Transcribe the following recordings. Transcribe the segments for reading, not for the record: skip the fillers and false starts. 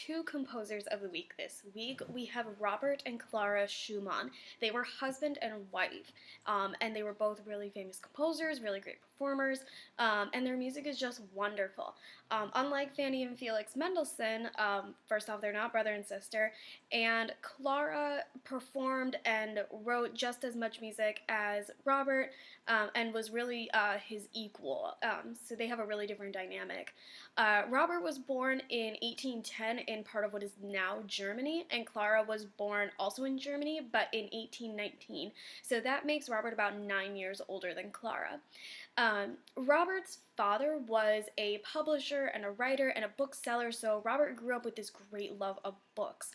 two composers of the week this week. We have Robert and Clara Schumann. They were husband and wife, and they were both really famous composers, really great performers, and their music is just wonderful. Unlike Fanny and Felix Mendelssohn, first off, they're not brother and sister, and Clara performed and wrote just as much music as Robert, and was really his equal. So they have a really different dynamic. Robert was born in 1810 in part of what is now Germany, and Clara was born also in Germany, but in 1819. So that makes Robert about 9 years older than Clara. Robert's father was a publisher and a writer and a bookseller, so Robert grew up with this great love of books.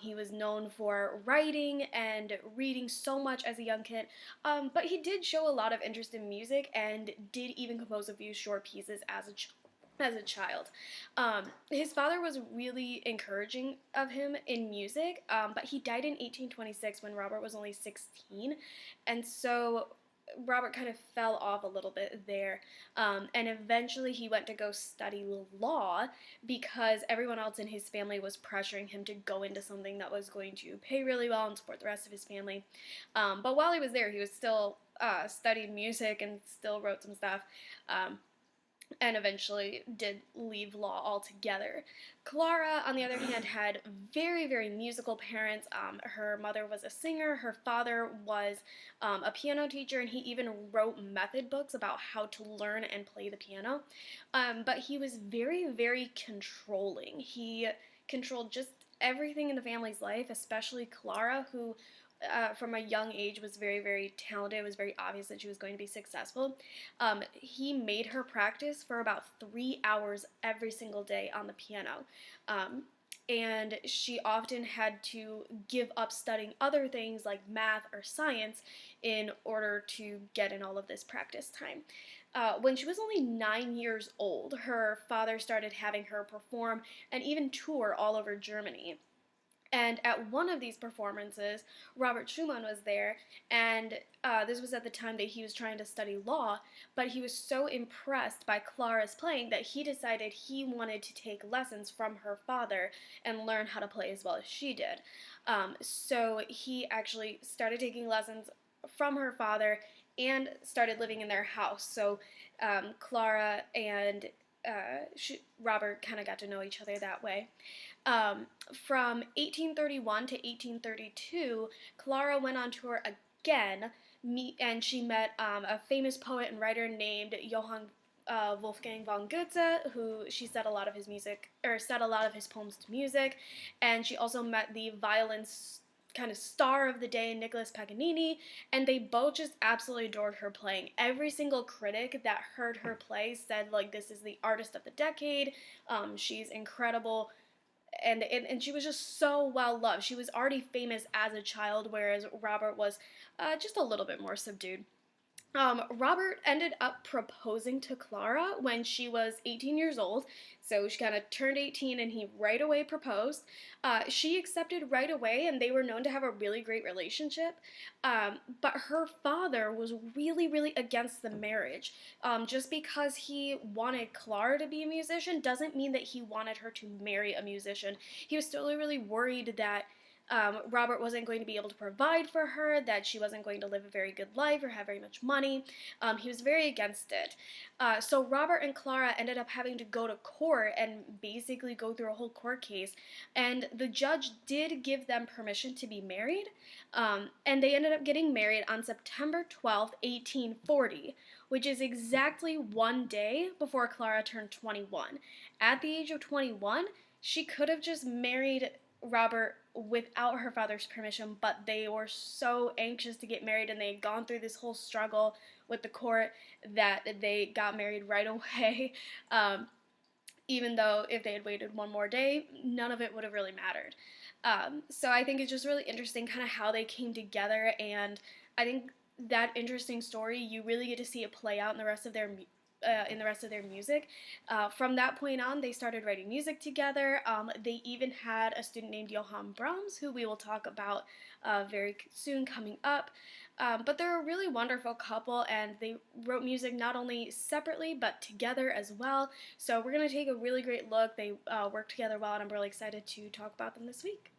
He was known for writing and reading so much as a young kid, but he did show a lot of interest in music and did even compose a few short pieces as a child. His father was really encouraging of him in music, but he died in 1826 when Robert was only 16, and so Robert kind of fell off a little bit there, and eventually he went to go study law because everyone else in his family was pressuring him to go into something that was going to pay really well and support the rest of his family. But while he was there, he was still studied music and still wrote some stuff. And eventually did leave law altogether. Clara, on the other hand, had very, very musical parents. Her mother was a singer, her father was a piano teacher, and he even wrote method books about how to learn and play the piano. But he was very, very controlling. He controlled just everything in the family's life, especially Clara, who from a young age was very, very talented. It was very obvious that she was going to be successful. He made her practice for about 3 hours every single day on the piano. And she often had to give up studying other things like math or science in order to get in all of this practice time. When she was only 9 years old, her father started having her perform and even tour all over Germany. And at one of these performances, Robert Schumann was there, and this was at the time that he was trying to study law, but he was so impressed by Clara's playing that he decided he wanted to take lessons from her father and learn how to play as well as she did. So he actually started taking lessons from her father and started living in their house. So Clara and Robert kind of got to know each other that way. From 1831 to 1832, Clara went on tour again, and she met a famous poet and writer named Johann Wolfgang von Goethe, who she set a lot of his music, or set a lot of his poems to music, and she also met the violin kind of star of the day, Nicholas Paganini, and they both just absolutely adored her playing. Every single critic that heard her play said, like, this is the artist of the decade, she's incredible, and she was just so well loved. She was already famous as a child, whereas Robert was just a little bit more subdued. Robert ended up proposing to Clara when she was 18 years old, so she kind of turned 18 and he right away proposed. She accepted right away, and they were known to have a really great relationship, but her father was really, really against the marriage. Just because he wanted Clara to be a musician doesn't mean that he wanted her to marry a musician. He was still really worried that Robert wasn't going to be able to provide for her, that she wasn't going to live a very good life or have very much money. He was very against it. So Robert and Clara ended up having to go to court and basically go through a whole court case, and the judge did give them permission to be married, and they ended up getting married on September 12th, 1840, which is exactly one day before Clara turned 21. At the age of 21, she could have just married Robert without her father's permission, but they were so anxious to get married, and they had gone through this whole struggle with the court that they got married right away. Even though if they had waited one more day, none of it would have really mattered. So I think it's just really interesting kind of how they came together, and I think that interesting story, you really get to see it play out in the rest of their in the rest of their music. From that point on, they started writing music together. They even had a student named Johann Brahms, who we will talk about very soon coming up. But they're a really wonderful couple, and they wrote music not only separately but together as well. So we're going to take a really great look. They work together well, and I'm really excited to talk about them this week.